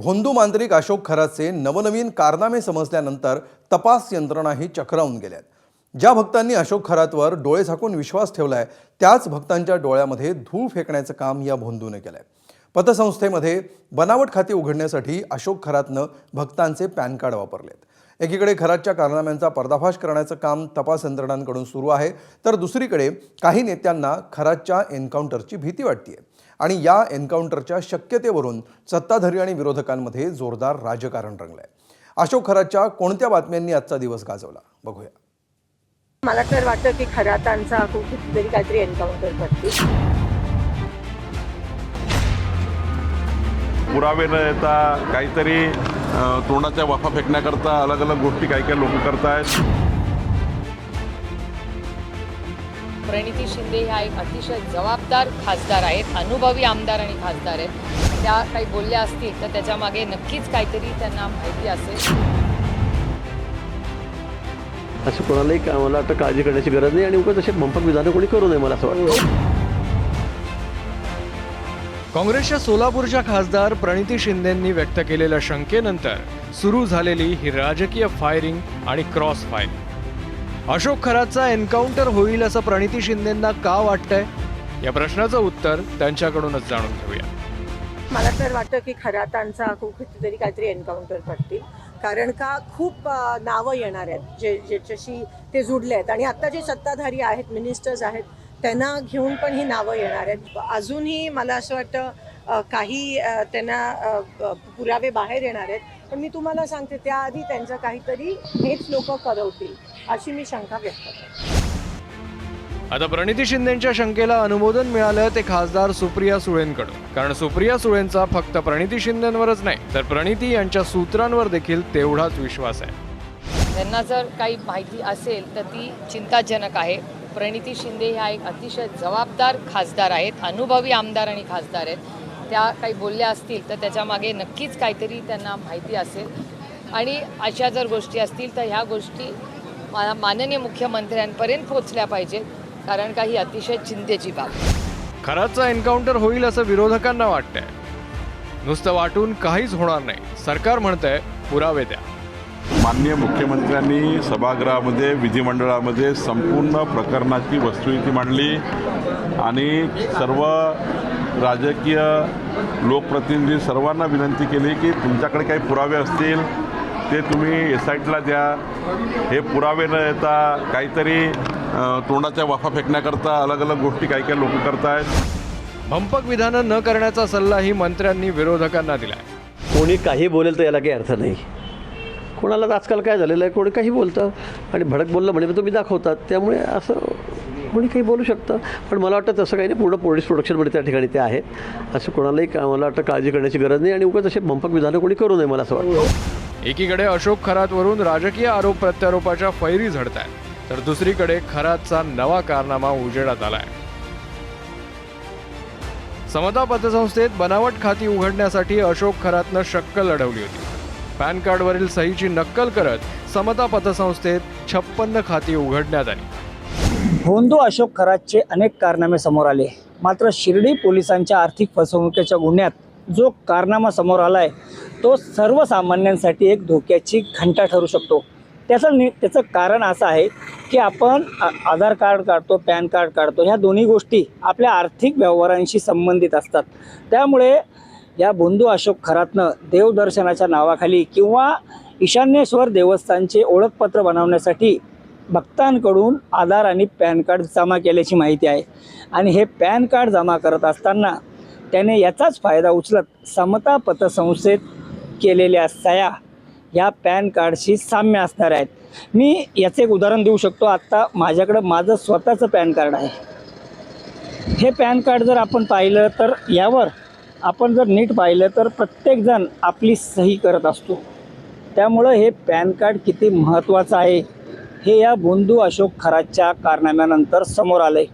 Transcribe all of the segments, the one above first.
भोंदू मांत्रिक अशोक खरातचे नवनवीन कारनामे समजल्यानंतर तपास यंत्रणाही चक्रावून गेल्यात। ज्या भक्तांनी अशोक खरातवर डोळे झाकून विश्वास ठेवलाय त्याच भक्तांच्या डोळ्यामध्ये धूळ फेकण्याचं काम या भोंदूने केलंय। पतसंस्थेमध्ये बनावट खाती उघडण्यासाठी अशोक खरातनं भक्तांचे पॅन कार्ड वापरलेत। एकीकडे खरातच्या कारनाम्यांचा पर्दाफाश करण्याचं काम तपास यंत्रणांकडून सुरू आहे, तर दुसरीकडे काही नेत्यांना खरातच्या एन्काउंटरची भीती वाटते आणि या एन्काउंटरच्या शक्यतेवरून सत्ताधारी आणि विरोधकांमध्ये जोरदार राजकारण रंगलंय। अशोक खरातच्या कोणत्या बातम्यांनी आजचा दिवस गाजवला बघूया। मला तर वाटतं की खरातांचा कुठेतरी काहीतरी एन्काउंटर करतील। पुरावे न येता काहीतरी तोंडाच्या वाफा फेकण्याकरता अलग अलग गोष्टी काही लोक करतायत। प्रणिती शिंदे ह्या एक अतिशय जबाबदार खासदार आहेत, अनुभवी आमदार आणि खासदार आहेत। त्या काही बोलल्या असतील तर त्याच्या मागे नक्कीच काहीतरी त्यांना माहिती असेल। असं कोणालाही मला वाटतं काळजी करण्याची गरज नाही आणि उगाच असे भंपक विधानं कोणी करू नये मला असं वाटतं। काँग्रेसच्या सोलापूरच्या खासदार प्रणिती शिंदेंनी व्यक्त केलेल्या शंकेनंतर सुरू झालेली ही राजकीय फायरिंग आणि क्रॉस फायरिंग। अशोक खरातचा एन्काउंटर होईल असं प्रणिती शिंदेंना का वाटतंय, या प्रश्नाचं उत्तर त्यांच्याकडूनच जाणून घेऊया। मला तर वाटतं की खरातांचा कुठेतरी काहीतरी एन्काउंटर करतील, कारण का खूप नावं येणार आहेत ज्याच्याशी ते जुडले आहेत आणि आता जे सत्ताधारी आहेत, मिनिस्टर्स आहेत, त्यांना घेऊन पण ही नावं येणार आहेत। अजूनही मला असं वाटतं काही त्यांना पुरावे बाहेर येणार आहेत, पण मी तुम्हाला सांगते त्याआधी त्यांचं काहीतरी हेच लोक करवतील अशी मी शंका व्यक्त करते। आता प्रणिती शिंदेंच्या शंकेला अनुमोदन मिळालं ते खासदार सुप्रिया सुळेंकडून, कारण सुप्रिया सुळेंचा फक्त प्रणिती शिंदेंवरच नाही तर प्रणिती यांच्या सूत्रांवर देखील तेवढाच विश्वास आहे। त्यांना जर काही माहिती असेल तर ती चिंताजनक आहे। प्रणिती शिंदे ह्या एक अतिशय जबाबदार खासदार आहेत, अनुभवी आमदार आणि खासदार आहेत। त्या काही बोलल्या असतील तर त्याच्या मागे नक्कीच काहीतरी त्यांना माहिती असेल आणि अशा जर गोष्टी असतील तर ह्या गोष्टी माननीय मुख्यमंत्र्यांपर्यंत पोहोचल्या पाहिजेत, कारण का ही अतिशय चिंतेची बाब आहे। खरातचा एन्काउंटर होईल असं विरोधकांना वाटतंय। नुसतं वाटून काहीच होणार नाही, सरकार म्हणतंय पुरावे द्या। माननीय मुख्यमंत्र्यांनी सभागृहामध्ये विधिमंडळामध्ये संपूर्ण प्रकरणाची वस्तुस्थिती मांडली आणि सर्व राजकीय लोकप्रतिनिधी सर्वांना विनंती केली की तुमच्याकडे काही पुरावे असतील ते तुम्ही SITला द्या। हे पुरावे न येता काहीतरी तोंडाच्या वाफा फेकण्याकरता अलग अलग गोष्टी काही लोक करतायत। भंपक विधानं न करण्याचा सल्लाही मंत्र्यांनी विरोधकांना दिलाय। कोणी काही बोलेल तर याला काही अर्थ नाही। कोणाला आजकाल काय झालेलं आहे, कोणी काही बोलतं आणि भडक बोललं म्हणजे तुम्ही दाखवतात, त्यामुळे असं कोणी काही बोलू शकतं। पण मला वाटतं तसं काही नाही, पूर्ण पोलीस प्रोटेक्शनमध्ये त्या ठिकाणी ते आहेत। असं कोणालाही मला वाटतं काळजी करण्याची गरज नाही आणि उगाच असे भंपक विधानं कोणी करू नये मला असं वाटतं। एकीकडे अशोक खरातवरून राजकीय आरोप प्रत्यारोपाच्या फैरी झडतायत, तर दुसरीकडे खरातचा नवा कारनामा उजेडात आलाय। समता पतसंस्थेत बनावट खाती उघडण्यासाठी अशोक खरातनं शक्कल लढवली होती। पॅन कार्डवरील सहीची नक्कल करत समता पतसंस्थेत 56 खाती उघडण्यात आली। भोंदू अशोक खरातचे अनेक कारनामे समोर आले, मात्र शिर्डी पोलिसांच्या आर्थिक फसवणुकीच्या गुन्ह्यात जो कारनामा समोर आलाय तो सर्वसामान्यांसाठी एक धोक्याची घंटा ठरू शकतो। त्याचं कारण असं आहे की आपण आधार कार्ड काढतो, पॅन कार्ड काढतो, ह्या दोन्ही गोष्टी आपल्या आर्थिक व्यवहारांशी संबंधित असतात। त्यामुळे या भोंदू अशोक खरातनं देवदर्शनाच्या नावाखाली किंवा ईशान्येश्वर देवस्थानचे ओळखपत्र बनवण्यासाठी भक्तांकडून आधार आणि पॅन कार्ड जमा केल्याची माहिती आहे आणि हे पॅन कार्ड जमा करत असताना त्याने याचाच फायदा उचलत समता पतसंस्थेत केलेल्या सह्या ह्या पॅन कार्डशी साम्य असणार आहेत। मी याचं एक उदाहरण देऊ शकतो। आत्ता माझ्याकडं माझं स्वतःचं पॅन कार्ड आहे। हे पॅन कार्ड जर आपण पाहिलं तर यावर आपण जर नीट पाहिलं तर प्रत्येकजण आपली सही करत असतो। त्यामुळं हे पॅन कार्ड किती महत्त्वाचं आहे हे या भोंदू अशोक खरातच्या कारनाम्यानंतर समोर आलं आहे।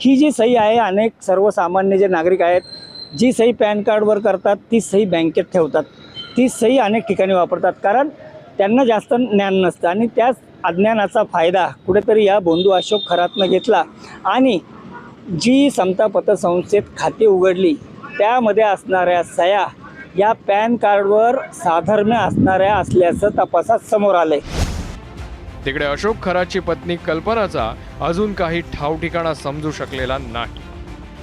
ही जी सही आहे, अनेक सर्वसामान्य जे नागरिक आहेत जी सही पॅन कार्डवर करतात ती सही बँकेत ठेवतात, ती सही अनेक ठिकाणी वापरतात, कारण त्यांना जास्त ज्ञान नसतं आणि त्याच अज्ञानाचा फायदा कुठेतरी या भोंदू अशोक खरातनं घेतला आणि जी समता पतसंस्थेत खाती उघडली त्यामध्ये असणाऱ्या सह्या या पॅन कार्डवर साधर्म्य असल्याचं तपासात समोर आलंय. तिकडे अशोक खरातची पत्नी कल्पनाचा अजून काही ठावठिकाणा समजू शकलेला नाही.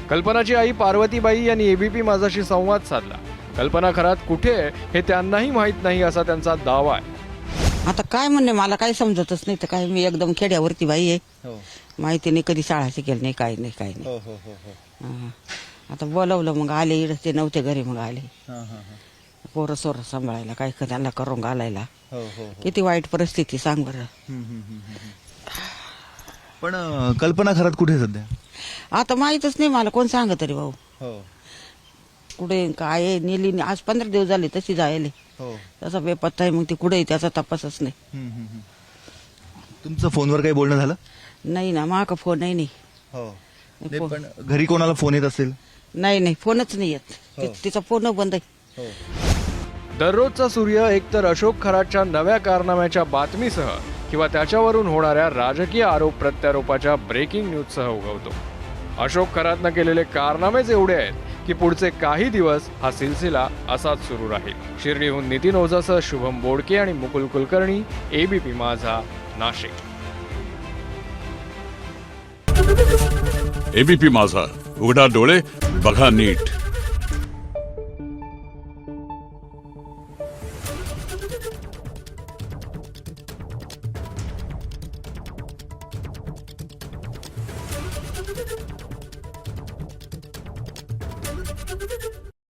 कल्पनाची आई पार्वतीबाई यांनी एबीपी माझाशी संवाद साधला. कल्पना खरात कुठे आहे हे त्यांनाही माहीत नाही असा त्यांचा दावा आहे. आता काय म्हणणे मला काही समजतच नाही. तर काय मी एकदम खेड्यावरती बाई आहे, माहिती नाही, कधी शाळा शिकेल नाही, काही नाही, काही नाही. हा. आता बोलवलं मग आले, इकडे ते नव्हते घरी, मग आले पोरं सोरं सांभाळायला, काय त्यांना करून घालायला. किती वाईट परिस्थिती सांग बरं. पण कल्पना खरात कुठे आहे सध्या? आता माहीतच नाही मला, कोण सांग तरी भाऊ. कुठे काय नेली, आज 15 दिवस झाले तशी जायले, तसा बेपत्ता आहे. मग ती कुठे त्याचा तपासच नाही. तुमचं फोनवर काही बोलणं झालं? नाही ना, माका फोन नाही. नाही, पण घरी कोणाला फोन येत असेल? नाही, फोनच नाही येत. तिचा फोन बंद आहे. दररोजचा सूर्य एकतर अशोक खरातच्या नव्या कारनाम्याच्या बातमीसह किंवा त्याच्यावरून होणाऱ्या राजकीय आरोप प्रत्यारोपाच्या ब्रेकिंग न्यूजसह उगवतो. अशोक खरातनं केलेले कारनामेच एवढे आहेत की पुढचे काही दिवस हा सिलसिला असाच सुरू राहील. शिर्डीहून नितीन ओझासह शुभम बोडके आणि मुकुल कुलकर्णी, एबीपी माझा, नाशिक. एबीपी माझा, उघडा डोळे बघा नीट.